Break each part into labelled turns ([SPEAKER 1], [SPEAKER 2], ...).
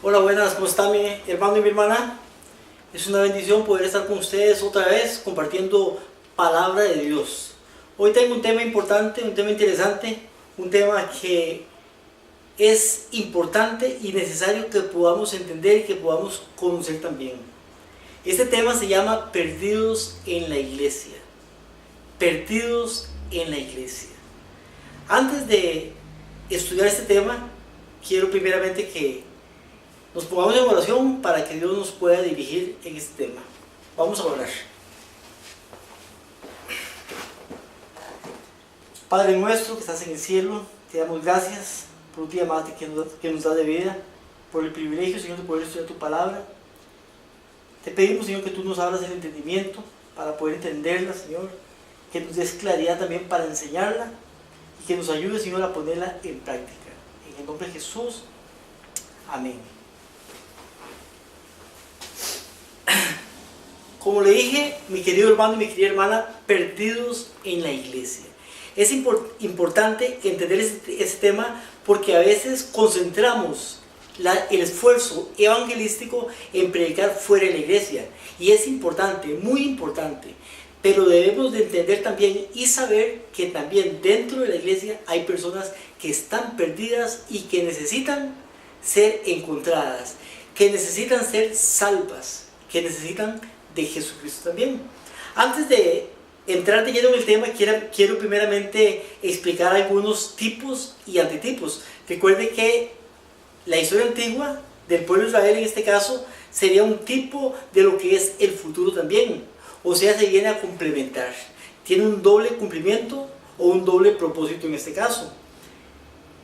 [SPEAKER 1] Hola, buenas, ¿cómo está mi hermano y mi hermana? Es una bendición poder estar con ustedes otra vez compartiendo palabra de Dios. Hoy tengo un tema importante, un tema interesante, un tema que es importante y necesario que podamos entender y que podamos conocer también. Este tema se llama Perdidos en la Iglesia. Perdidos en la Iglesia. Antes de estudiar este tema, quiero primeramente que nos pongamos en oración para que Dios nos pueda dirigir en este tema. Vamos a orar. Padre nuestro que estás en el cielo, te damos gracias por un día más que nos da de vida, por el privilegio, Señor, de poder estudiar tu palabra. Te pedimos, Señor, que tú nos abras el entendimiento para poder entenderla, Señor, que nos des claridad también para enseñarla y que nos ayude, Señor, a ponerla en práctica. En el nombre de Jesús, amén. Como le dije, mi querido hermano y mi querida hermana, perdidos en la iglesia. Es importante entender este tema porque a veces concentramos el esfuerzo evangelístico en predicar fuera de la iglesia. Y es importante, muy importante. Pero debemos de entender también y saber que también dentro de la iglesia hay personas que están perdidas y que necesitan ser encontradas, que necesitan ser salvas, que necesitan de Jesucristo también. Antes de entrar de lleno en el tema, quiero primeramente explicar algunos tipos y antitipos. Recuerde que la historia antigua del pueblo de Israel en este caso sería un tipo de lo que es el futuro también. O sea, se viene a complementar. Tiene un doble cumplimiento o un doble propósito en este caso.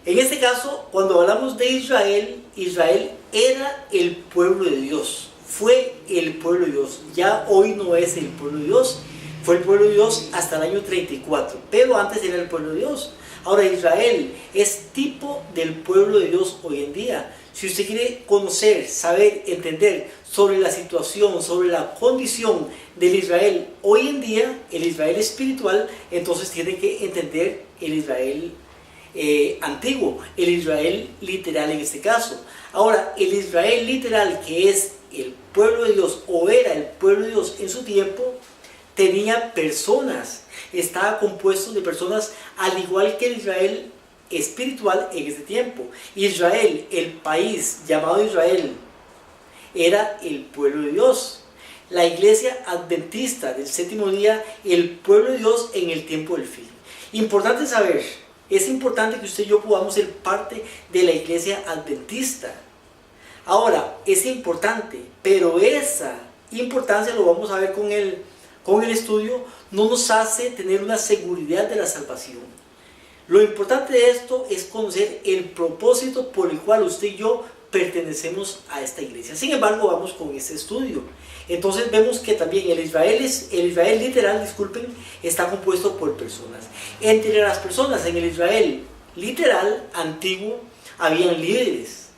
[SPEAKER 1] En este caso, cuando hablamos de Israel, Israel era el pueblo de Dios. Fue el pueblo de Dios. Ya hoy no es el pueblo de Dios. Fue el pueblo de Dios hasta el año 34. Pero antes era el pueblo de Dios. Ahora Israel es tipo del pueblo de Dios hoy en día. Si usted quiere conocer, saber, entender sobre la situación, sobre la condición del Israel hoy en día, el Israel espiritual, entonces tiene que entender el Israel antiguo, el Israel literal en este caso. Ahora, el Israel literal, que es el pueblo de Dios o era el pueblo de Dios en su tiempo, tenía personas, estaba compuesto de personas al igual que el Israel espiritual en ese tiempo. Israel, el país llamado Israel, era el pueblo de Dios. La iglesia adventista del séptimo día, el pueblo de Dios en el tiempo del fin. Importante saber, es importante que usted y yo podamos ser parte de la iglesia adventista. Ahora, es importante, pero esa importancia, lo vamos a ver con el estudio, no nos hace tener una seguridad de la salvación. Lo importante de esto es conocer el propósito por el cual usted y yo pertenecemos a esta iglesia. Sin embargo, vamos con este estudio. Entonces vemos que también el Israel literal, está compuesto por personas. Entre las personas en el Israel literal antiguo, habían líderes.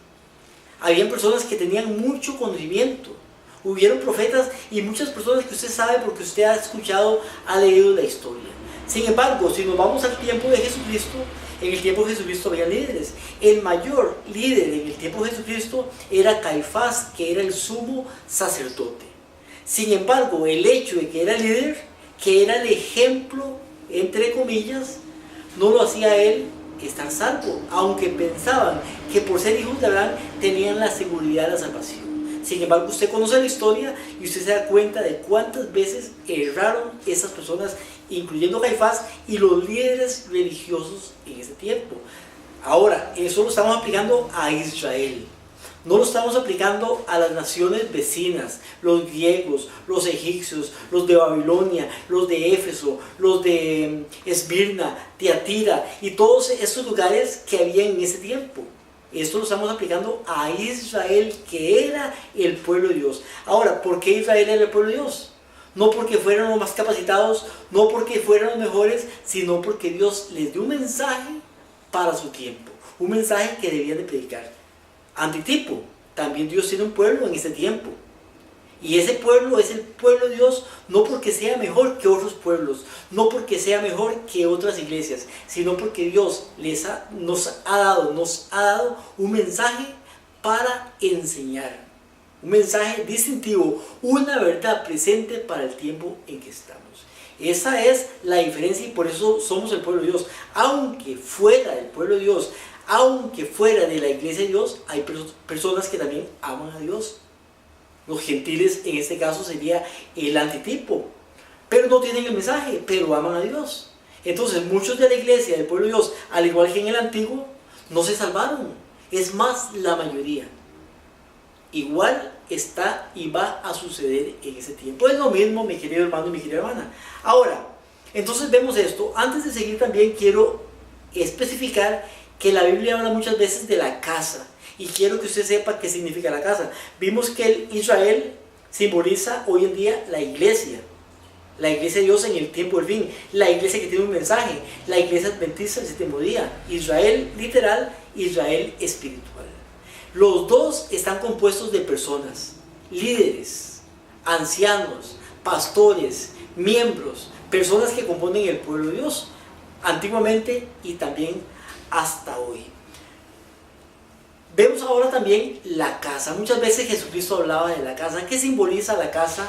[SPEAKER 1] Habían personas que tenían mucho conocimiento. Hubieron profetas y muchas personas que usted sabe porque usted ha escuchado, ha leído la historia. Sin embargo, si nos vamos al tiempo de Jesucristo, en el tiempo de Jesucristo había líderes. El mayor líder en el tiempo de Jesucristo era Caifás, que era el sumo sacerdote. Sin embargo, el hecho de que era líder, que era el ejemplo, entre comillas, no lo hacía él estar salvo, aunque pensaban que por ser hijos de Abraham tenían la seguridad de la salvación. Sin embargo, usted conoce la historia y usted se da cuenta de cuántas veces erraron esas personas, incluyendo Caifás y los líderes religiosos en ese tiempo. Ahora, eso lo estamos aplicando a Israel. No lo estamos aplicando a las naciones vecinas, los griegos, los egipcios, los de Babilonia, los de Éfeso, los de Esmirna, Tiatira y todos esos lugares que había en ese tiempo. Esto lo estamos aplicando a Israel, que era el pueblo de Dios. Ahora, ¿por qué Israel era el pueblo de Dios? No porque fueran los más capacitados, no porque fueran los mejores, sino porque Dios les dio un mensaje para su tiempo, un mensaje que debían de predicar. Antitipo, también Dios tiene un pueblo en este tiempo. Y ese pueblo es el pueblo de Dios, no porque sea mejor que otros pueblos, no porque sea mejor que otras iglesias, sino porque Dios nos ha dado un mensaje para enseñar. Un mensaje distintivo, una verdad presente para el tiempo en que estamos. Esa es la diferencia y por eso somos el pueblo de Dios. Aunque fuera del pueblo de Dios, aunque fuera de la iglesia de Dios, hay personas que también aman a Dios. Los gentiles en este caso sería el antitipo, pero no tienen el mensaje, pero aman a Dios. Entonces muchos de la iglesia del pueblo de Dios, al igual que en el antiguo, no se salvaron. Es más, la mayoría. Igual está y va a suceder en ese tiempo. Es lo mismo, mi querido hermano y mi querida hermana. Ahora, entonces vemos esto. Antes de seguir también quiero especificar que la Biblia habla muchas veces de la casa. Y quiero que usted sepa qué significa la casa. Vimos que el Israel simboliza hoy en día la iglesia. La iglesia de Dios en el tiempo del fin. La iglesia que tiene un mensaje. La iglesia adventista del séptimo día. Israel literal, Israel espiritual. Los dos están compuestos de personas, líderes, ancianos, pastores, miembros, personas que componen el pueblo de Dios, antiguamente y también hasta hoy. Vemos ahora también la casa. Muchas veces Jesucristo hablaba de la casa. ¿Qué simboliza la casa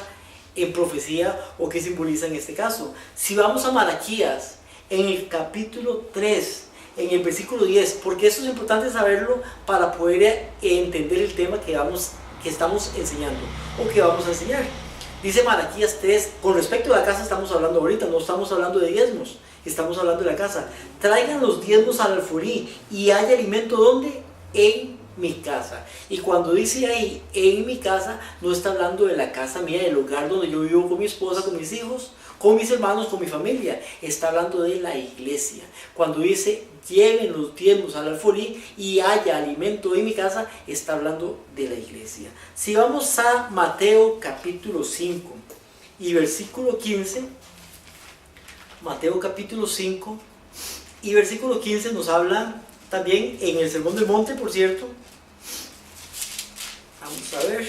[SPEAKER 1] en profecía o qué simboliza en este caso? Si vamos a Malaquías, en el capítulo 3, en el versículo 10, porque esto es importante saberlo para poder entender el tema que estamos enseñando o que vamos a enseñar. Dice Malaquías 3, con respecto a la casa estamos hablando ahorita, no estamos hablando de diezmos, estamos hablando de la casa. Traigan los diezmos al alfolí y haya alimento, ¿dónde? En mi casa. Y cuando dice ahí, en mi casa, no está hablando de la casa mía, del lugar donde yo vivo con mi esposa, con mis hijos, con mis hermanos, con mi familia. Está hablando de la iglesia. Cuando dice, lleven los diezmos al alfolí y haya alimento en mi casa, está hablando de la iglesia. Si vamos a Mateo capítulo 5 y versículo 15, Mateo capítulo 5 y versículo 15 nos habla también en el Sermón del Monte, por cierto. Vamos a ver.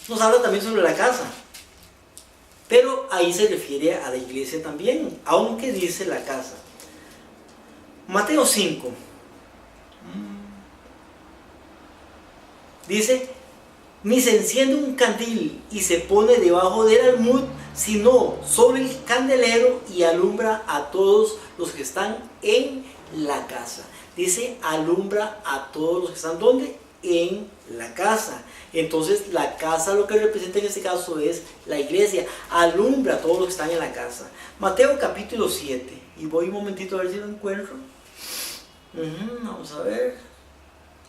[SPEAKER 1] Nos habla también sobre la casa. Pero ahí se refiere a la iglesia también, aunque dice la casa. Mateo 5. Dice, ni se enciende un candil y se pone debajo del almud, sino sobre el candelero y alumbra a todos los que están en la casa. Dice, alumbra a todos los que están, ¿dónde? En la casa. Entonces la casa lo que representa en este caso es la iglesia. Alumbra a todos los que están en la casa. Mateo capítulo 7. Y voy un momentito a ver si lo encuentro. Vamos a ver.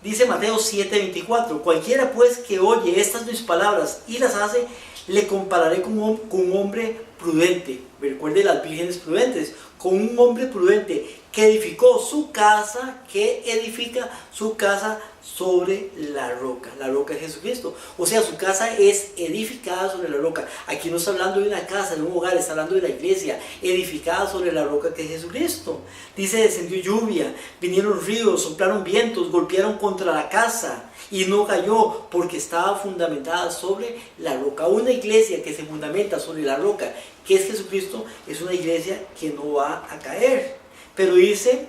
[SPEAKER 1] Dice Mateo 7:24. Cualquiera pues que oye estas mis palabras y las hace, le compararé con un hombre prudente. Recuerde las vírgenes prudentes. Con un hombre prudente que edificó su casa, que edifica su casa sobre la roca. La roca es Jesucristo. O sea, su casa es edificada sobre la roca. Aquí no está hablando de una casa, de un hogar, está hablando de la iglesia, edificada sobre la roca que es Jesucristo. Dice, descendió lluvia, vinieron ríos, soplaron vientos, golpearon contra la casa y no cayó porque estaba fundamentada sobre la roca. Una iglesia que se fundamenta sobre la roca, que es Jesucristo, es una iglesia que no va a caer. Pero dice,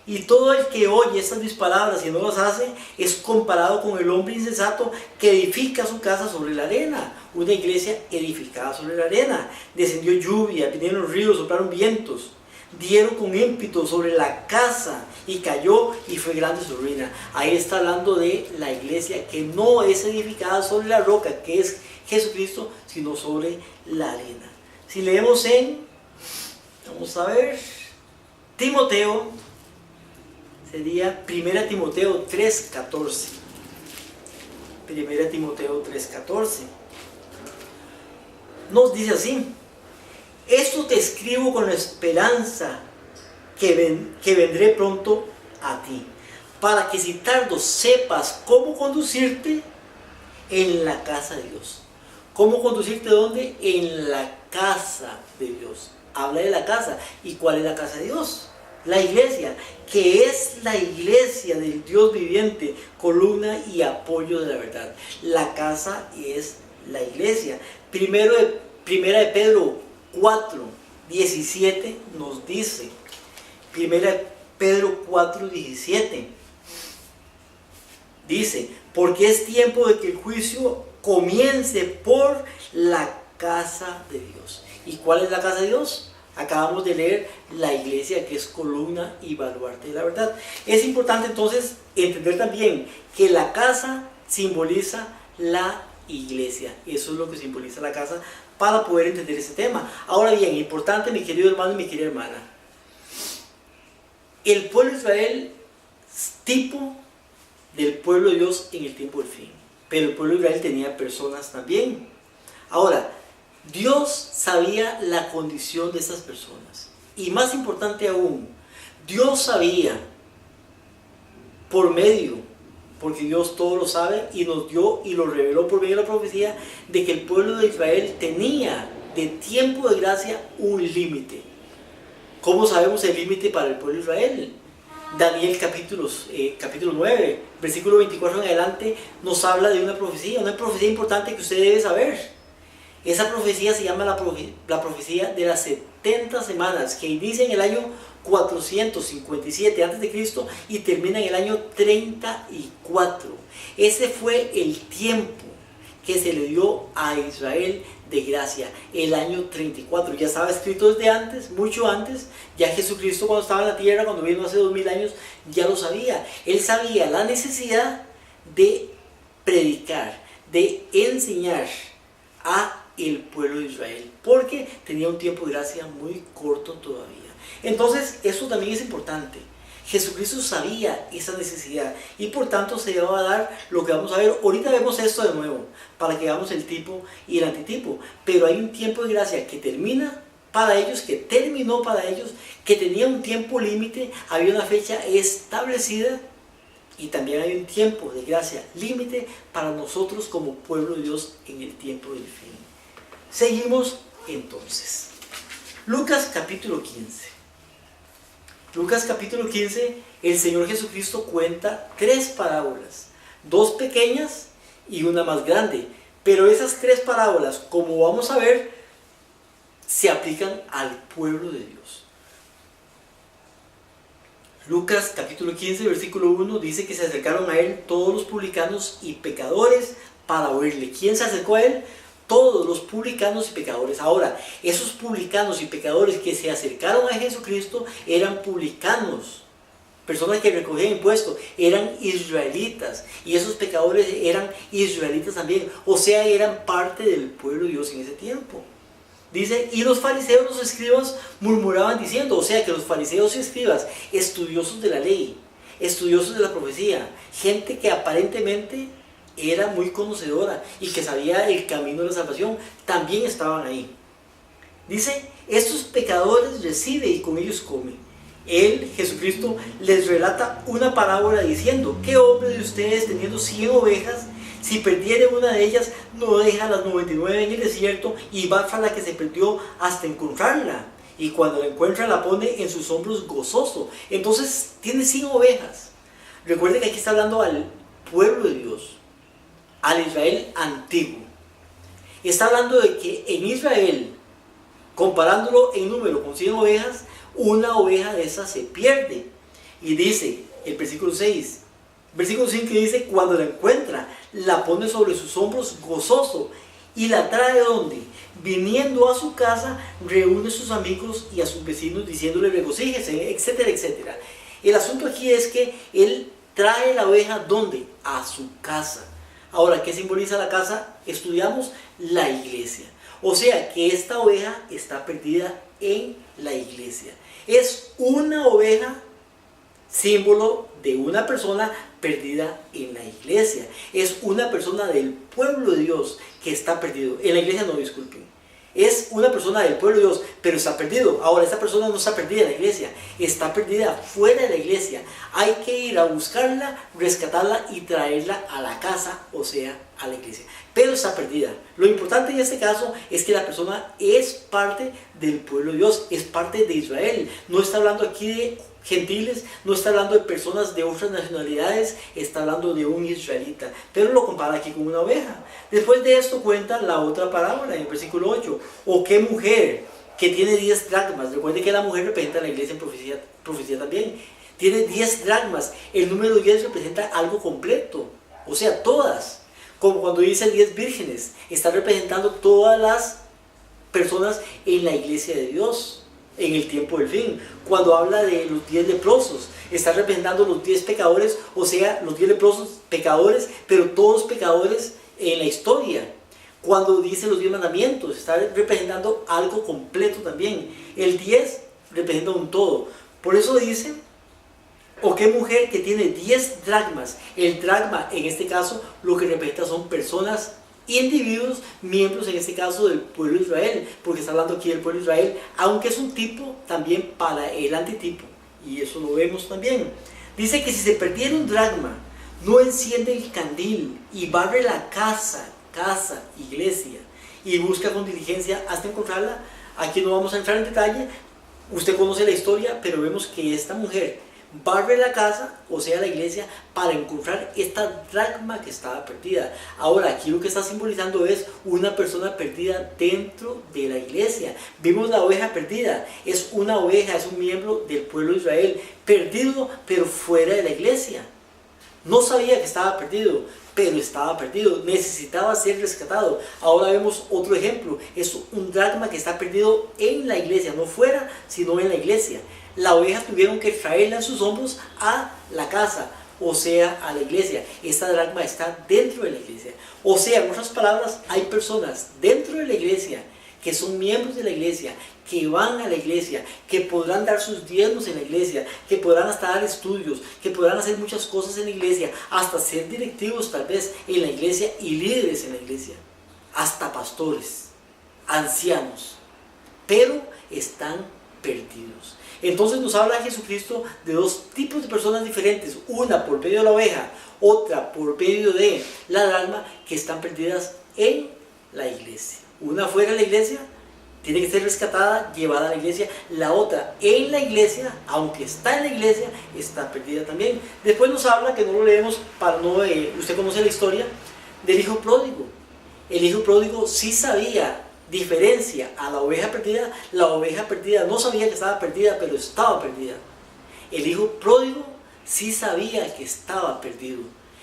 [SPEAKER 1] y todo el que oye estas mis palabras y no las hace, es comparado con el hombre insensato que edifica su casa sobre la arena. Una iglesia edificada sobre la arena. Descendió lluvia, vinieron ríos, soplaron vientos, dieron con ímpetu sobre la casa y cayó y fue grande su ruina. Ahí está hablando de la iglesia que no es edificada sobre la roca, que es Jesucristo, sino sobre la arena. Si leemos vamos a ver, Timoteo, sería 1 Timoteo 3:14. 1 Timoteo 3:14. Nos dice así: esto te escribo con la esperanza que vendré pronto a ti, para que si tardo sepas cómo conducirte en la casa de Dios. ¿Cómo conducirte dónde? En la casa de Dios. Habla de la casa. ¿Y cuál es la casa de Dios? La iglesia, que es la iglesia del Dios viviente, columna y apoyo de la verdad. La casa es la iglesia. Primera de Pedro 4:17 nos dice, primera Pedro 4:17. Dice, porque es tiempo de que el juicio comience por la casa de Dios. ¿Y cuál es la casa de Dios? Acabamos de leer la iglesia, que es columna y baluarte de la verdad. Es importante entonces entender también que la casa simboliza la iglesia. Eso es lo que simboliza la casa para poder entender ese tema. Ahora bien, importante, mi querido hermano y mi querida hermana, el pueblo de Israel es tipo del pueblo de Dios en el tiempo del fin, pero el pueblo de Israel tenía personas también. Ahora, Dios sabía la condición de esas personas, y más importante aún, Dios sabía por medio, porque Dios todo lo sabe y nos dio y lo reveló por medio de la profecía, de que el pueblo de Israel tenía de tiempo de gracia un límite. ¿Cómo sabemos el límite para el pueblo de Israel? Daniel capítulo 9, versículo 24 en adelante, nos habla de una profecía importante que usted debe saber. Esa profecía se llama la profecía de las 70 semanas, que inicia en el año 457 a.C. y termina en el año 34. Ese fue el tiempo que se le dio a Israel de gracia, el año 34. Ya estaba escrito desde antes, mucho antes. Ya Jesucristo, cuando estaba en la tierra, cuando vino hace 2000 años, ya lo sabía. Él sabía la necesidad de predicar, de enseñar a el pueblo de Israel, porque tenía un tiempo de gracia muy corto todavía. Entonces, eso también es importante. Jesucristo sabía esa necesidad y por tanto se iba a dar lo que vamos a ver. Ahorita vemos esto de nuevo para que veamos el tipo y el antitipo, pero hay un tiempo de gracia que termina para ellos, que terminó para ellos, que tenía un tiempo límite, había una fecha establecida, y también hay un tiempo de gracia límite para nosotros como pueblo de Dios en el tiempo del fin. Seguimos entonces. Lucas capítulo 15. Lucas capítulo 15, el Señor Jesucristo cuenta 3 parábolas, 2 pequeñas y una más grande. Pero esas 3 parábolas, como vamos a ver, se aplican al pueblo de Dios. Lucas capítulo 15, versículo 1 dice que se acercaron a él todos los publicanos y pecadores para oírle. ¿Quién se acercó a él? Todos los publicanos y pecadores. Ahora, esos publicanos y pecadores que se acercaron a Jesucristo eran publicanos, personas que recogían impuestos, eran israelitas, y esos pecadores eran israelitas también, o sea, eran parte del pueblo de Dios en ese tiempo. Dice, y los fariseos, los escribas, murmuraban diciendo, o sea, que los fariseos y escribas, estudiosos de la ley, estudiosos de la profecía, gente que aparentemente era muy conocedora y que sabía el camino de la salvación, también estaban ahí. Dice, estos pecadores recibe y con ellos come. Él, Jesucristo, les relata una parábola diciendo, ¿qué hombre de ustedes teniendo 100 ovejas, si perdiere una de ellas, no deja las 99 en el desierto y va tras la que se perdió hasta encontrarla? Y cuando la encuentra, la pone en sus hombros gozoso. Entonces, tiene 100 ovejas. Recuerden que aquí está hablando al pueblo de Dios, al Israel antiguo. Está hablando de que en Israel, comparándolo en número con 100 ovejas, una oveja de esas se pierde. Y dice el versículo 6, versículo 5 dice, cuando la encuentra, la pone sobre sus hombros gozoso y la trae ¿dónde? Viniendo a su casa, reúne a sus amigos y a sus vecinos diciéndole regocíjese, etcétera, etcétera. El asunto aquí es que él trae la oveja ¿dónde? A su casa. Ahora, ¿qué simboliza la casa? Estudiamos la iglesia. O sea, que esta oveja está perdida en la iglesia. Es una oveja, símbolo de una persona perdida en la iglesia. Es una persona del pueblo de Dios que está perdido. En la iglesia no, disculpen. Es una persona del pueblo de Dios, pero está perdido. Ahora, esta persona no está perdida en la iglesia, está perdida fuera de la iglesia. Hay que ir a buscarla, rescatarla y traerla a la casa, o sea, a la iglesia. Pero está perdida. Lo importante en este caso es que la persona es parte del pueblo de Dios, es parte de Israel. No está hablando aquí de gentiles, no está hablando de personas de otras nacionalidades, está hablando de un israelita, pero lo compara aquí con una oveja. Después de esto cuenta la otra parábola en el versículo 8, o qué mujer que tiene 10 dracmas, recuerde que la mujer representa a la iglesia en profecía también, tiene 10 dracmas. El número 10 representa algo completo, o sea, todas. Como cuando dice 10 vírgenes, está representando todas las personas en la iglesia de Dios en el tiempo del fin. Cuando habla de los 10 leprosos, está representando los 10 pecadores, o sea, los 10 leprosos pecadores, pero todos pecadores en la historia. Cuando dice los 10 mandamientos, está representando algo completo también. El 10 representa un todo. Por eso dice, o qué mujer que tiene 10 dracmas. El dracma, en este caso, lo que representa son personas, individuos, miembros, en este caso, del pueblo de Israel, porque está hablando aquí del pueblo de Israel, aunque es un tipo también para el antitipo, y eso lo vemos también. Dice que si se perdiera un dracma, no enciende el candil y barre la casa, iglesia, y busca con diligencia hasta encontrarla. Aquí no vamos a entrar en detalle, usted conoce la historia, pero vemos que esta mujer barre la casa, o sea la iglesia, para encontrar esta dracma que estaba perdida. Ahora, aquí lo que está simbolizando es una persona perdida dentro de la iglesia. Vimos la oveja perdida, es una oveja, es un miembro del pueblo de Israel, perdido pero fuera de la iglesia. No sabía que estaba perdido, pero estaba perdido, necesitaba ser rescatado. Ahora vemos otro ejemplo, es un dracma que está perdido en la iglesia, no fuera, sino en la iglesia. La oveja tuvieron que traerla en sus hombros a la casa, o sea, a la iglesia. Esta dracma está dentro de la iglesia. O sea, en otras palabras, hay personas dentro de la iglesia que son miembros de la iglesia, que van a la iglesia, que podrán dar sus diezmos en la iglesia, que podrán hasta dar estudios, que podrán hacer muchas cosas en la iglesia, hasta ser directivos tal vez en la iglesia y líderes en la iglesia, hasta pastores, ancianos, pero están perdidos. Entonces nos habla Jesucristo de dos tipos de personas diferentes, una por medio de la oveja, otra por medio de la dracma, que están perdidas en la iglesia. Una fuera de la iglesia, tiene que ser rescatada, llevada a la iglesia. La otra en la iglesia, aunque está en la iglesia, está perdida también. Después nos habla, que no lo leemos para no... usted conoce la historia del hijo pródigo. El hijo pródigo sí sabía, diferencia a la oveja perdida. La oveja perdida no sabía que estaba perdida, pero estaba perdida. El hijo pródigo sí sabía que estaba perdido.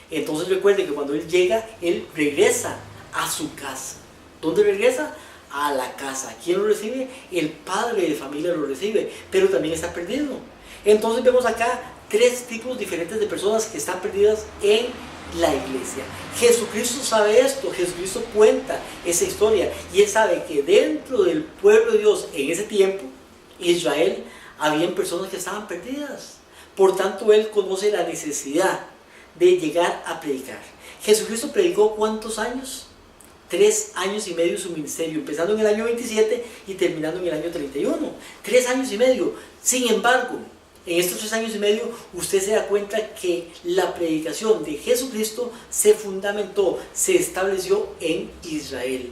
[SPEAKER 1] Entonces recuerde que cuando él llega, él regresa a su casa. ¿Dónde regresa? A la casa. ¿Quién lo recibe? El padre de familia lo recibe, pero también está perdido. Entonces vemos acá tres tipos diferentes de personas que están perdidas en la iglesia. Jesucristo sabe esto, Jesucristo cuenta esa historia, y él sabe que dentro del pueblo de Dios en ese tiempo, Israel, habían personas que estaban perdidas. Por tanto, él conoce la necesidad de llegar a predicar. Jesucristo predicó ¿cuántos años? 3 años y medio su ministerio, empezando en el año 27 y terminando en el año 31. 3 años y medio. Sin embargo, en estos 3 años y medio, usted se da cuenta que la predicación de Jesucristo se fundamentó, se estableció en Israel,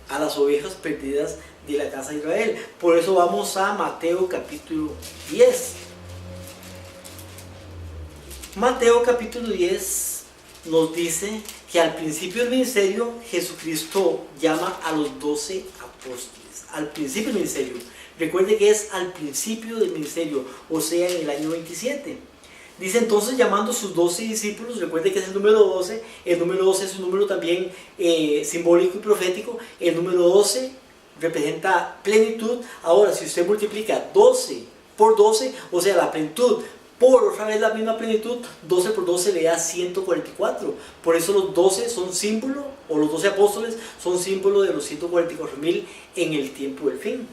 [SPEAKER 1] a las ovejas perdidas de la casa de Israel. Por eso vamos a Mateo capítulo 10. Mateo capítulo 10 nos dice que al principio del ministerio Jesucristo llama a los 12 apóstoles. Al principio del ministerio. Recuerde que es al principio del ministerio, o sea, en el año 27. Dice entonces, llamando a sus 12 discípulos, recuerde que es el número 12. El número 12 es un número también simbólico y profético. El número 12 representa plenitud. Ahora, si usted multiplica 12 por 12, o sea, la plenitud por otra vez la misma plenitud, 12 por 12 le da 144. Por eso los 12 son símbolo, o los 12 apóstoles son símbolo de los 144,000 en el tiempo del fin.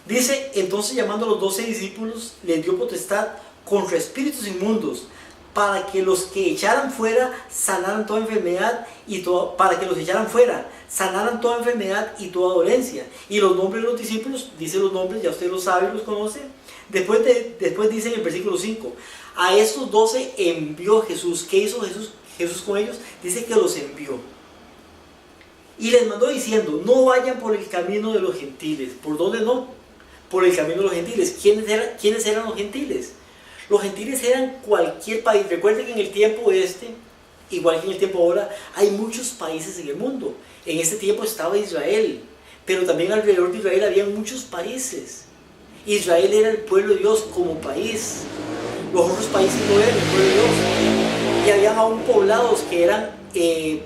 [SPEAKER 1] Dice, entonces llamando a los 12 discípulos, les dio potestad contra espíritus inmundos, para que los que echaran fuera sanaran toda enfermedad y para que los echaran fuera sanaran toda enfermedad y toda dolencia. Y los nombres de los discípulos, dice los nombres, ya usted los sabe, los conoce. Después dice en el versículo 5, a estos 12 envió Jesús. ¿Qué hizo Jesús con ellos? Dice que los envió. Y les mandó diciendo, no vayan por el camino de los gentiles. ¿Por dónde no? Por el camino de los gentiles. ¿Quiénes eran los gentiles? Los gentiles eran cualquier país. Recuerden que en el tiempo igual que en el tiempo ahora, hay muchos países en el mundo. En este tiempo estaba Israel, pero también alrededor de Israel había muchos países. Israel era el pueblo de Dios como país. Los otros países no eran el pueblo de Dios. Y habían aún poblados que eran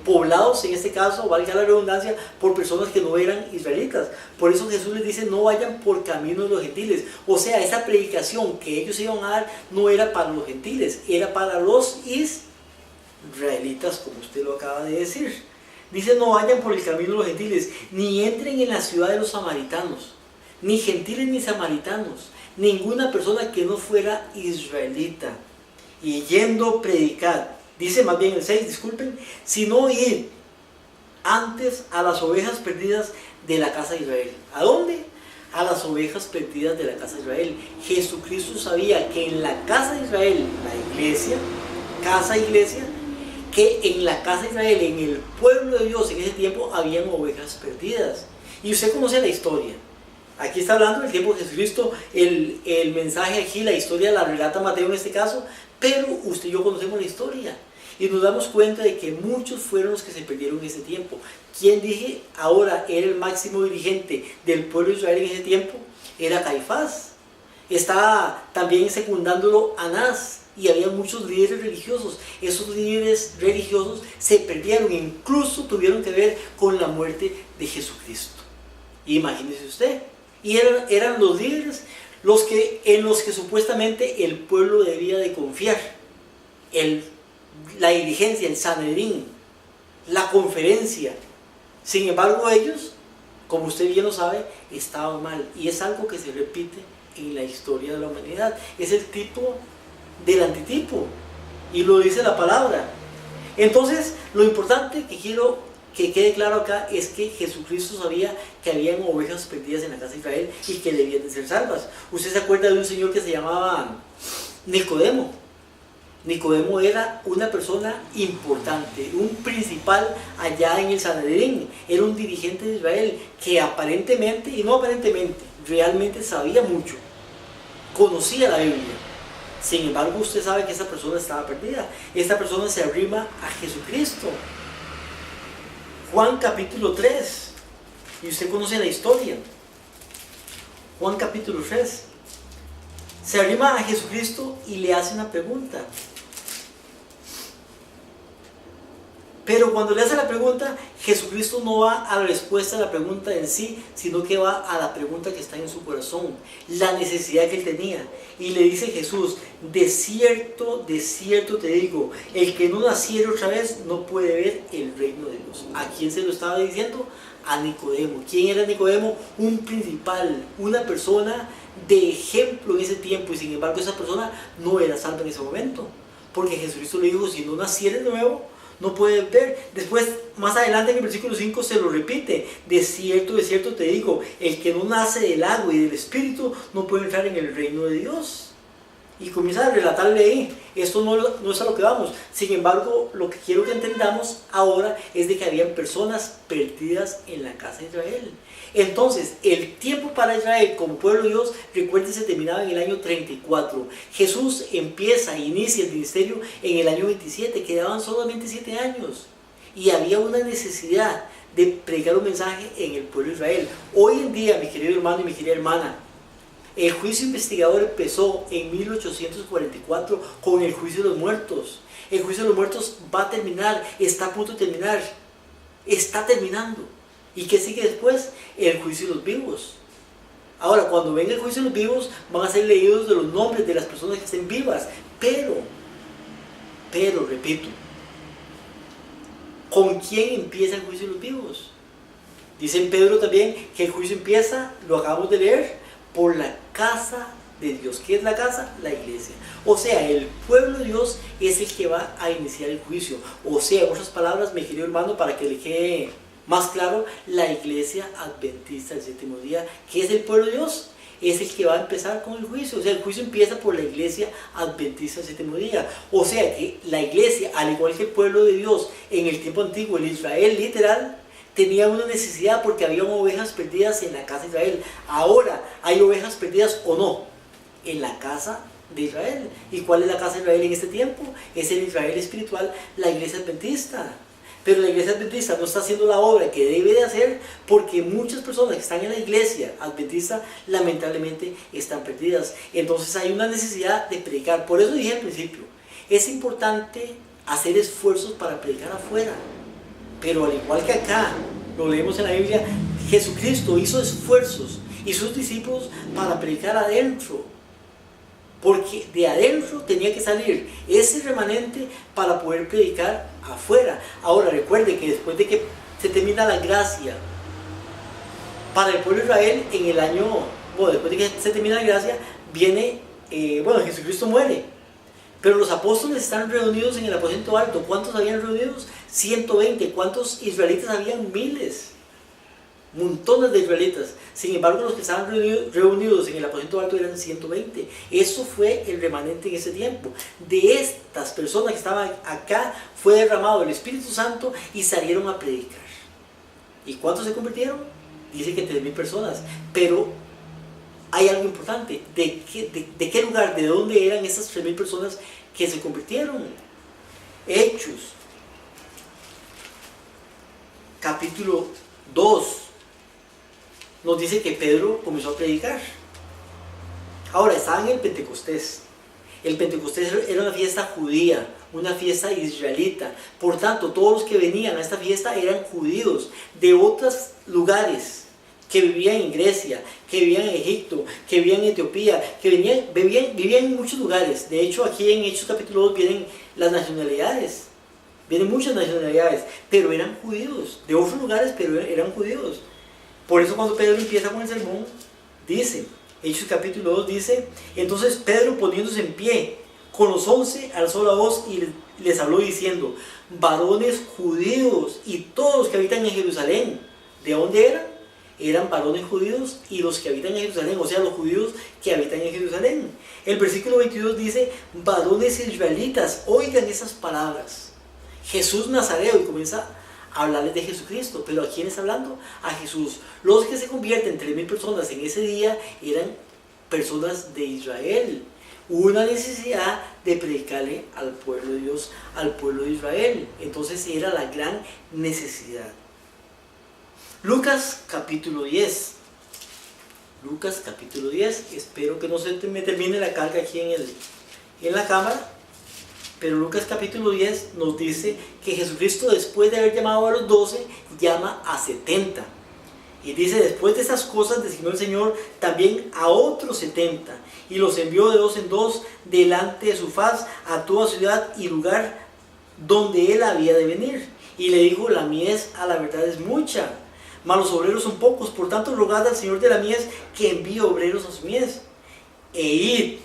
[SPEAKER 1] poblados, en este caso, valga la redundancia, por personas que no eran israelitas. Por eso Jesús les dice, no vayan por camino de los gentiles. O sea, esa predicación que ellos iban a dar no era para los gentiles, era para los israelitas, como usted lo acaba de decir. Dice, no vayan por el camino de los gentiles, ni entren en la ciudad de los samaritanos, ni gentiles ni samaritanos, ninguna persona que no fuera israelita. Y yendo predicar, dice más bien el 6, disculpen, sino ir antes a las ovejas perdidas de la casa de Israel. ¿A dónde? A las ovejas perdidas de la casa de Israel. Jesucristo sabía que en la casa de Israel, la iglesia, que en la casa de Israel, en el pueblo de Dios, en ese tiempo, habían ovejas perdidas. Y usted conoce la historia. Aquí está hablando del tiempo de Jesucristo, el mensaje aquí, la historia la relata Mateo en este caso, pero usted y yo conocemos la historia. Y nos damos cuenta de que muchos fueron los que se perdieron en ese tiempo. ¿Quién dije ahora era el máximo dirigente del pueblo de Israel en ese tiempo? Era Caifás. Estaba también secundándolo Anás. Y había muchos líderes religiosos. Esos líderes religiosos se perdieron, incluso tuvieron que ver con la muerte de Jesucristo. Imagínese usted. Y eran los líderes en los que supuestamente el pueblo debía de confiar. La dirigencia, el Sanedrín, la conferencia. Sin embargo, ellos, como usted bien lo sabe, estaban mal. Y es algo que se repite en la historia de la humanidad. Es el tipo del antitipo. Y lo dice la palabra. Entonces, lo importante que quiero que quede claro acá es que Jesucristo sabía que habían ovejas perdidas en la casa de Israel y que debían de ser salvas. Usted se acuerda de un señor que se llamaba Nicodemo. Nicodemo era una persona importante, un principal allá en el Sanedrín. Era un dirigente de Israel que aparentemente, y no aparentemente, realmente sabía mucho, conocía la Biblia. Sin embargo, usted sabe que esa persona estaba perdida. Esta persona se arrima a Jesucristo. Juan capítulo 3, y usted conoce la historia. Juan capítulo 3, se arrima a Jesucristo y le hace una pregunta. Pero cuando le hace la pregunta, Jesucristo no va a la respuesta a la pregunta en sí, sino que va a la pregunta que está en su corazón, la necesidad que él tenía. Y le dice Jesús, de cierto te digo, el que no naciere otra vez no puede ver el reino de Dios. ¿A quién se lo estaba diciendo? A Nicodemo. ¿Quién era Nicodemo? Un principal, una persona de ejemplo en ese tiempo, y sin embargo esa persona no era salva en ese momento. Porque Jesucristo le dijo, si no naciere de nuevo, no puedes ver. Después, más adelante en el versículo 5 se lo repite, de cierto te digo, el que no nace del agua y del Espíritu no puede entrar en el reino de Dios. Y comienza a relatarle ahí, esto no es a lo que vamos. Sin embargo, lo que quiero que entendamos ahora es de que habían personas perdidas en la casa de Israel. Entonces, el tiempo para Israel como pueblo de Dios, recuerden, se terminaba en el año 34. Jesús inicia el ministerio en el año 27, quedaban solamente 7 años. Y había una necesidad de predicar un mensaje en el pueblo de Israel. Hoy en día, mi querido hermano y mi querida hermana, el juicio investigador empezó en 1844 con el juicio de los muertos. El juicio de los muertos va a terminar, está a punto de terminar, está terminando. ¿Y qué sigue después? El juicio de los vivos. Ahora, cuando venga el juicio de los vivos, van a ser leídos de los nombres de las personas que estén vivas. Pero, repito, ¿con quién empieza el juicio de los vivos? Dice en Pedro también que el juicio empieza, lo acabamos de leer, por la casa de Dios. ¿Qué es la casa? La iglesia. O sea, el pueblo de Dios es el que va a iniciar el juicio. O sea, en otras palabras, mi querido hermano, para que le quede más claro, la iglesia adventista del séptimo día, que es el pueblo de Dios, es el que va a empezar con el juicio. O sea, el juicio empieza por la iglesia adventista del séptimo día. O sea, que la iglesia, al igual que el pueblo de Dios en el tiempo antiguo, el Israel literal, tenía una necesidad porque había ovejas perdidas en la casa de Israel. Ahora, ¿hay ovejas perdidas o no? En la casa de Israel. ¿Y cuál es la casa de Israel en este tiempo? Es el Israel espiritual, la iglesia adventista. pero la iglesia adventista no está haciendo la obra que debe de hacer porque muchas personas que están en la iglesia adventista lamentablemente están perdidas. Entonces hay una necesidad de predicar. Por eso dije al principio, es importante hacer esfuerzos para predicar afuera, pero al igual que acá, lo leemos en la Biblia, Jesucristo hizo esfuerzos y sus discípulos para predicar adentro, porque de adentro tenía que salir ese remanente para poder predicar afuera. Ahora recuerde que después de que se termina la gracia para el pueblo de Israel, en el año, bueno, después de que se termina la gracia, viene, Jesucristo muere, pero los apóstoles están reunidos en el aposento alto. ¿Cuántos habían reunidos? 120. ¿Cuántos israelitas habían? Miles, montones de israelitas. Sin embargo, los que estaban reunidos en el aposento alto eran 120. Eso fue el remanente en ese tiempo. De estas personas que estaban acá fue derramado el Espíritu Santo y salieron a predicar. ¿Y cuántos se convirtieron? Dice que 3,000 personas. Pero hay algo importante. ¿De qué lugar, de dónde eran esas 3,000 personas que se convirtieron? Hechos, capítulo 2, nos dice que Pedro comenzó a predicar. Ahora, estaba en el Pentecostés. El Pentecostés era una fiesta judía, una fiesta israelita. Por tanto, todos los que venían a esta fiesta eran judíos de otros lugares, que vivían en Grecia, que vivían en Egipto, que vivían en Etiopía, que vivían en muchos lugares. De hecho, aquí en Hechos capítulo 2 vienen las nacionalidades. Vienen muchas nacionalidades, pero eran judíos, de otros lugares, pero eran judíos. Por eso cuando Pedro empieza con el sermón, dice, Hechos capítulo 2 dice, entonces Pedro poniéndose en pie, con los 11 alzó la voz y les habló diciendo, varones judíos y todos los que habitan en Jerusalén. ¿De dónde eran? Eran varones judíos y los que habitan en Jerusalén, o sea, los judíos que habitan en Jerusalén. El versículo 22 dice, varones israelitas, oigan esas palabras. Jesús Nazareo, y comienza a hablarles de Jesucristo. ¿Pero a quién está hablando? A Jesús. Los que se convierten, 3,000 personas en ese día, eran personas de Israel. Hubo una necesidad de predicarle al pueblo de Dios, al pueblo de Israel. Entonces era la gran necesidad. Lucas capítulo 10. Lucas capítulo 10. Espero que no se me termine la carga aquí en la cámara. Pero Lucas capítulo 10 nos dice que Jesucristo, después de haber llamado a los 12, llama a 70. Y dice, después de esas cosas designó el Señor también a otros 70. Y los envió de 2 en 2 delante de su faz a toda ciudad y lugar donde él había de venir. Y le dijo, la mies a la verdad es mucha, mas los obreros son pocos. Por tanto, rogad al Señor de la mies que envíe obreros a su mies. E id.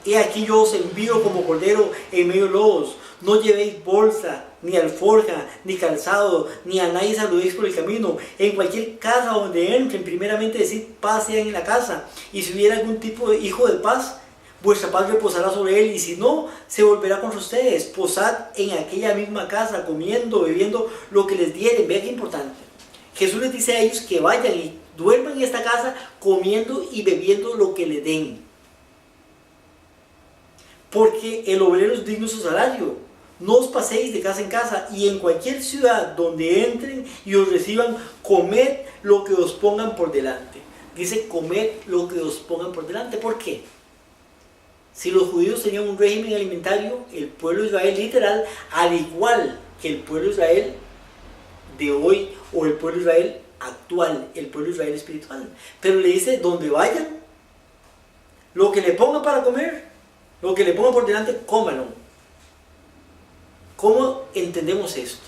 [SPEAKER 1] He aquí yo os envío como cordero en medio de lobos. No llevéis bolsa, ni alforja, ni calzado, ni a nadie saludéis por el camino. En cualquier casa donde entren, primeramente decid paz sea en la casa. Y si hubiera algún tipo de hijo de paz, vuestra paz reposará sobre él. Y si no, se volverá contra ustedes. Posad en aquella misma casa, comiendo, bebiendo lo que les dieren. Vean qué importante. Jesús les dice a ellos que vayan y duerman en esta casa, comiendo y bebiendo lo que le den. Porque el obrero es digno de su salario. No os paséis de casa en casa, y en cualquier ciudad donde entren y os reciban, comed lo que os pongan por delante. Dice, comed lo que os pongan por delante. ¿Por qué? Si los judíos tenían un régimen alimentario, el pueblo de Israel literal, al igual que el pueblo de Israel de hoy, o el pueblo de Israel actual, el pueblo de Israel espiritual. Pero le dice, donde vayan, lo que le pongan para comer, lo que le pongan por delante, cómanlo. ¿Cómo entendemos esto?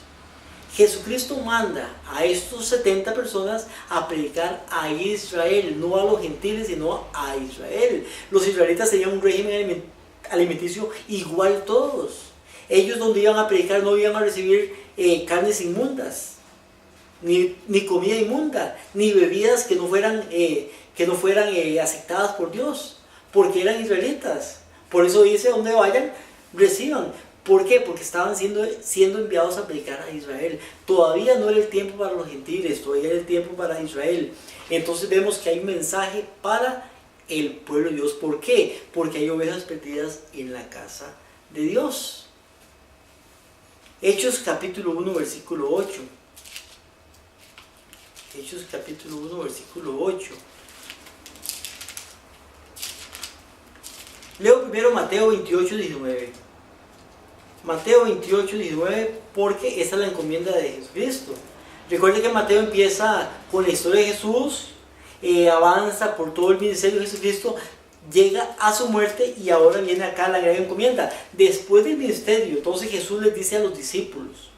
[SPEAKER 1] Jesucristo manda a estos 70 personas a predicar a Israel, no a los gentiles, sino a Israel. Los israelitas tenían un régimen alimenticio igual todos. Ellos donde iban a predicar no iban a recibir carnes inmundas, ni comida inmunda, ni bebidas que no fueran aceptadas por Dios, porque eran israelitas. Por eso dice, donde vayan, reciban. ¿Por qué? Porque estaban siendo enviados a predicar a Israel. Todavía no era el tiempo para los gentiles, todavía era el tiempo para Israel. Entonces vemos que hay un mensaje para el pueblo de Dios. ¿Por qué? Porque hay ovejas perdidas en la casa de Dios. Hechos capítulo 1, versículo 8. Hechos capítulo 1, versículo 8. Leo primero Mateo 28, 19. Mateo 28, 19, porque esa es la encomienda de Jesucristo. Recuerde que Mateo empieza con la historia de Jesús, avanza por todo el ministerio de Jesucristo, llega a su muerte y ahora viene acá la gran encomienda. Después del ministerio, entonces Jesús les dice a los discípulos: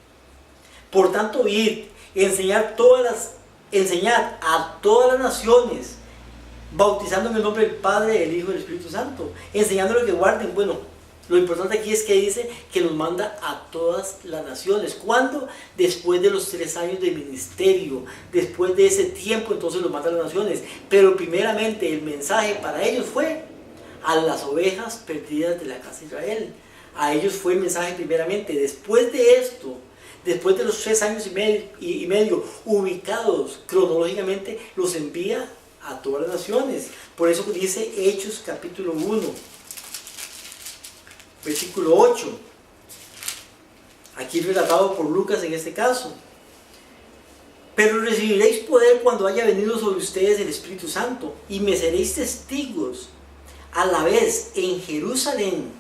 [SPEAKER 1] por tanto, id, enseñad a todas las naciones, bautizando en el nombre del Padre, del Hijo y del Espíritu Santo, enseñándoles que guarden. Bueno, lo importante aquí es que dice que los manda a todas las naciones. ¿Cuándo? Después de los 3 años de ministerio, después de ese tiempo, entonces los manda a las naciones. Pero primeramente el mensaje para ellos fue a las ovejas perdidas de la casa de Israel. A ellos fue el mensaje primeramente. Después de esto, después de los 3 años y medio ubicados cronológicamente, los envía a todas las naciones. Por eso dice Hechos capítulo 1, versículo 8. Aquí relatado por Lucas en este caso. Pero recibiréis poder cuando haya venido sobre ustedes el Espíritu Santo, y me seréis testigos a la vez en Jerusalén.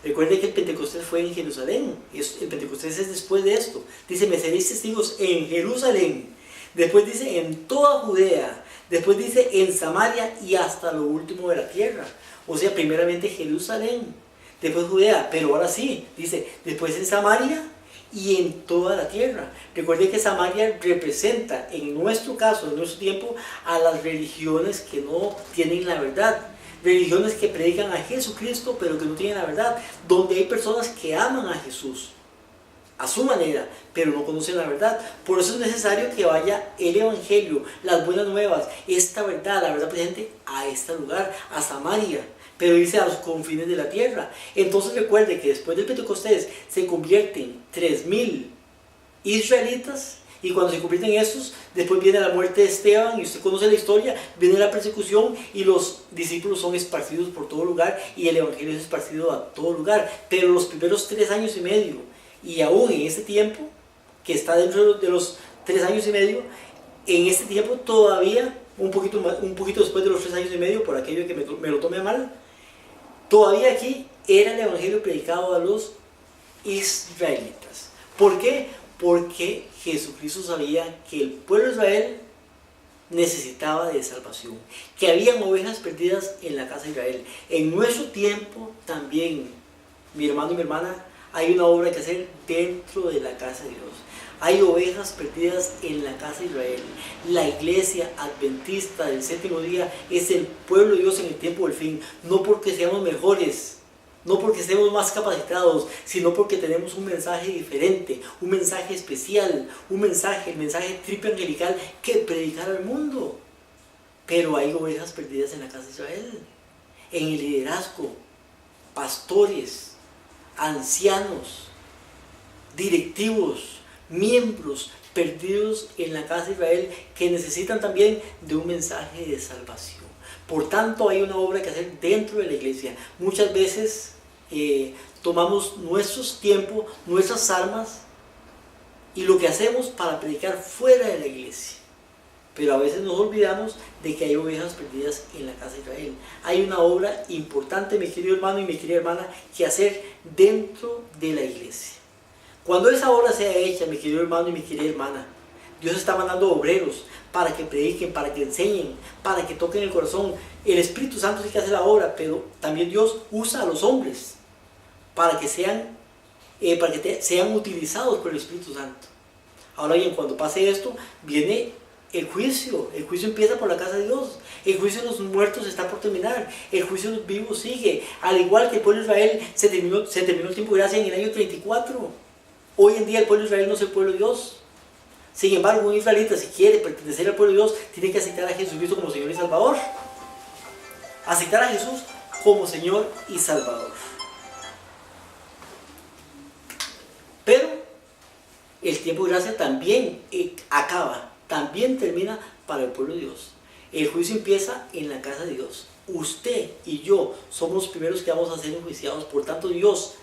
[SPEAKER 1] Recuerde que el Pentecostés fue en Jerusalén. El Pentecostés es después de esto. Dice, me seréis testigos en Jerusalén. Después dice, en toda Judea. Después dice, en Samaria y hasta lo último de la tierra. O sea, primeramente Jerusalén, después Judea, pero ahora sí, dice, después en Samaria y en toda la tierra. Recuerde que Samaria representa, en nuestro caso, en nuestro tiempo, a las religiones que no tienen la verdad. Religiones que predican a Jesucristo, pero que no tienen la verdad. Donde hay personas que aman a Jesús a su manera, pero no conocen la verdad. Por eso es necesario que vaya el Evangelio, las buenas nuevas, esta verdad, la verdad presente, a este lugar, a Samaria. Pero dice a los confines de la tierra. Entonces recuerde que después del Pentecostés se convierten 3,000 israelitas, y cuando se convierten estos, después viene la muerte de Esteban, y usted conoce la historia, viene la persecución y los discípulos son esparcidos por todo lugar y el Evangelio es esparcido a todo lugar. Pero los primeros 3 años y medio, y aún en este tiempo, que está dentro de los 3 años y medio, en este tiempo todavía, un poquito después de los 3 años y medio, por aquello que me lo tome a mal, todavía aquí era el Evangelio predicado a los israelitas. ¿Por qué? Porque Jesucristo sabía que el pueblo de Israel necesitaba de salvación, que habían ovejas perdidas en la casa de Israel. En nuestro tiempo también, mi hermano y mi hermana, hay una obra que hacer dentro de la casa de Dios. Hay ovejas perdidas en la casa de Israel. La iglesia adventista del 7º día es el pueblo de Dios en el tiempo del fin. No porque seamos mejores, no porque estemos más capacitados, sino porque tenemos un mensaje diferente, un mensaje especial, el mensaje triple angelical que predicar al mundo. Pero hay ovejas perdidas en la casa de Israel, en el liderazgo, pastores, ancianos, directivos, miembros perdidos en la casa de Israel que necesitan también de un mensaje de salvación. Por tanto, hay una obra que hacer dentro de la iglesia. Muchas veces tomamos nuestros tiempos, nuestras armas y lo que hacemos para predicar fuera de la iglesia. Pero a veces nos olvidamos de que hay ovejas perdidas en la casa de Israel. Hay una obra importante, mi querido hermano y mi querida hermana, que hacer dentro de la iglesia. Cuando esa obra sea hecha, mi querido hermano y mi querida hermana, Dios está mandando obreros para que prediquen, para que enseñen, para que toquen el corazón. El Espíritu Santo sí que hace la obra, pero también Dios usa a los hombres para que sean utilizados por el Espíritu Santo. Ahora bien, cuando pase esto, viene el juicio. El juicio empieza por la casa de Dios. El juicio de los muertos está por terminar. El juicio de los vivos sigue. Al igual que el pueblo de Israel se terminó el tiempo de gracia en el año 34. Hoy en día el pueblo de Israel no es el pueblo de Dios. Sin embargo, un israelita, si quiere pertenecer al pueblo de Dios, tiene que aceptar a Jesucristo como Señor y Salvador. Aceptar a Jesús como Señor y Salvador. Pero el tiempo de gracia también acaba, también termina para el pueblo de Dios. El juicio empieza en la casa de Dios. Usted y yo somos los primeros que vamos a ser enjuiciados. Por tanto, Dios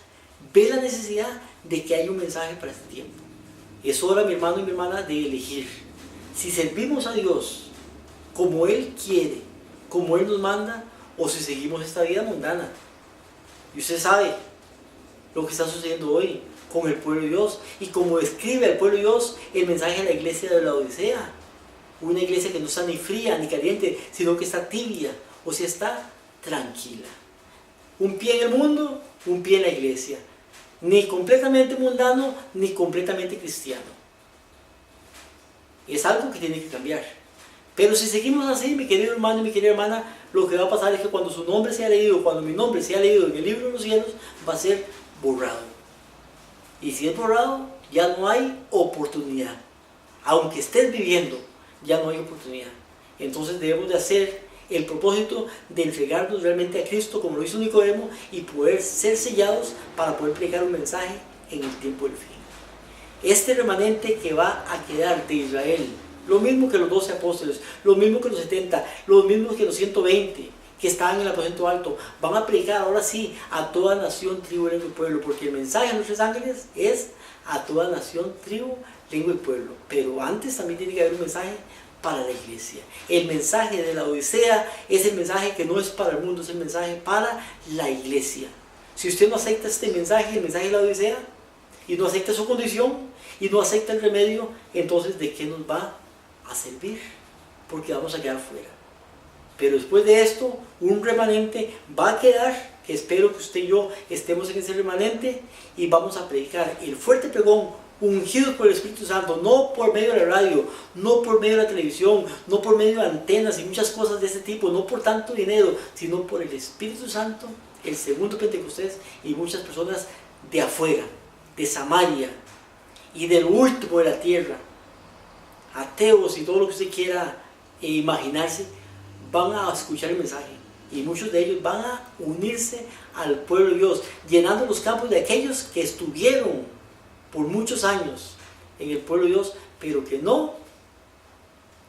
[SPEAKER 1] ve la necesidad de que haya un mensaje para este tiempo. Es hora, mi hermano y mi hermana, de elegir. Si servimos a Dios como Él quiere, como Él nos manda, o si seguimos esta vida mundana. Y usted sabe lo que está sucediendo hoy con el pueblo de Dios, y como describe al pueblo de Dios el mensaje de la iglesia de la Odisea. Una iglesia que no está ni fría ni caliente, sino que está tibia, o sea, está tranquila. Un pie en el mundo, un pie en la iglesia. Ni completamente mundano, ni completamente cristiano. Es algo que tiene que cambiar. Pero si seguimos así, mi querido hermano y mi querida hermana, lo que va a pasar es que cuando su nombre sea leído, cuando mi nombre sea leído en el libro de los cielos, va a ser borrado. Y si es borrado, ya no hay oportunidad. Aunque estés viviendo, ya no hay oportunidad. Entonces debemos de hacer el propósito de entregarnos realmente a Cristo, como lo hizo Nicodemo, y poder ser sellados para poder predicar un mensaje en el tiempo del fin. Este remanente que va a quedar de Israel, lo mismo que los 12 apóstoles, lo mismo que los 70, lo mismo que los 120 que estaban en el aposento alto, van a predicar ahora sí a toda nación, tribu, lengua y pueblo, porque el mensaje de los 3 ángeles es a toda nación, tribu, lengua y pueblo. Pero antes también tiene que haber un mensaje para la iglesia. El mensaje de la Odisea es el mensaje que no es para el mundo, es el mensaje para la iglesia. Si usted no acepta este mensaje, el mensaje de la Odisea, y no acepta su condición, y no acepta el remedio, entonces ¿de qué nos va a servir? Porque vamos a quedar fuera. Pero después de esto, un remanente va a quedar, que espero que usted y yo estemos en ese remanente, y vamos a predicar el fuerte pregón, ungidos por el Espíritu Santo, no por medio de la radio, no por medio de la televisión, no por medio de antenas y muchas cosas de ese tipo, no por tanto dinero, sino por el Espíritu Santo, el segundo Pentecostés, y muchas personas de afuera, de Samaria y del último de la tierra, ateos y todo lo que usted quiera imaginarse, van a escuchar el mensaje, y muchos de ellos van a unirse al pueblo de Dios, llenando los campos de aquellos que estuvieron por muchos años en el pueblo de Dios, pero que no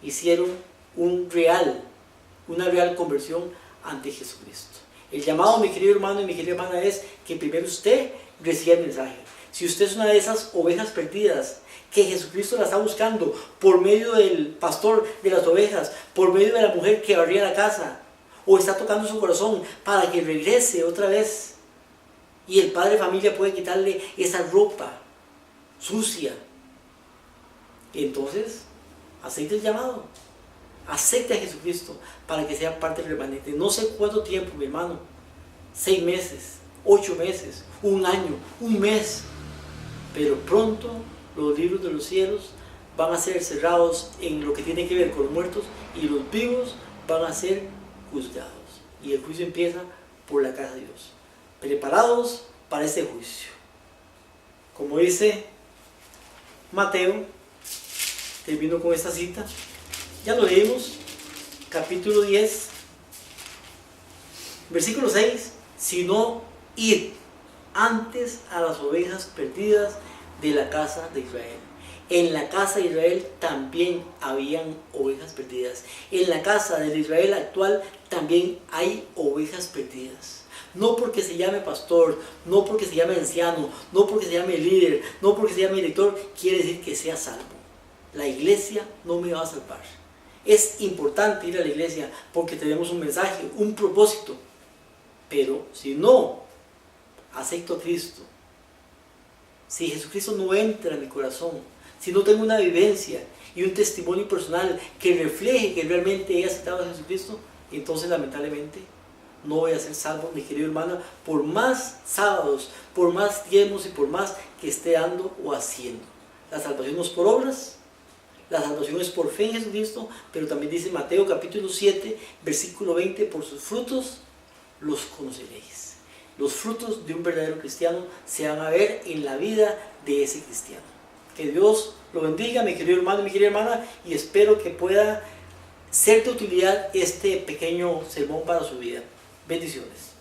[SPEAKER 1] hicieron una real conversión ante Jesucristo. El llamado, mi querido hermano y mi querida hermana, es que primero usted reciba el mensaje. Si usted es una de esas ovejas perdidas, que Jesucristo la está buscando por medio del pastor de las ovejas, por medio de la mujer que barría la casa, o está tocando su corazón para que regrese otra vez, y el padre de familia puede quitarle esa ropa sucia, entonces acepte el llamado, acepte a Jesucristo para que sea parte del remanente. No sé cuánto tiempo, mi hermano, 6 meses, 8 meses, 1 año, 1 mes, pero pronto los libros de los cielos van a ser cerrados en lo que tiene que ver con los muertos, y los vivos van a ser juzgados, y el juicio empieza por la casa de Dios. Preparados para ese juicio, como dice Mateo. Termino con esta cita, ya lo leímos, capítulo 10, versículo 6, sino id antes a las ovejas perdidas de la casa de Israel. En la casa de Israel también habían ovejas perdidas. En la casa del Israel actual también hay ovejas perdidas. No porque se llame pastor, no porque se llame anciano, no porque se llame líder, no porque se llame director, quiere decir que sea salvo. La iglesia no me va a salvar. Es importante ir a la iglesia porque tenemos un mensaje, un propósito. Pero si no acepto a Cristo, si Jesucristo no entra en mi corazón, si no tengo una vivencia y un testimonio personal que refleje que realmente he aceptado a Jesucristo, entonces lamentablemente no voy a ser salvo, mi querido hermano, por más sábados, por más diezmos y por más que esté dando o haciendo. La salvación no es por obras, la salvación es por fe en Jesucristo, pero también dice Mateo capítulo 7, versículo 20, por sus frutos los conoceréis. Los frutos de un verdadero cristiano se van a ver en la vida de ese cristiano. Que Dios lo bendiga, mi querido hermano y mi querida hermana, y espero que pueda ser de utilidad este pequeño sermón para su vida. Bendiciones.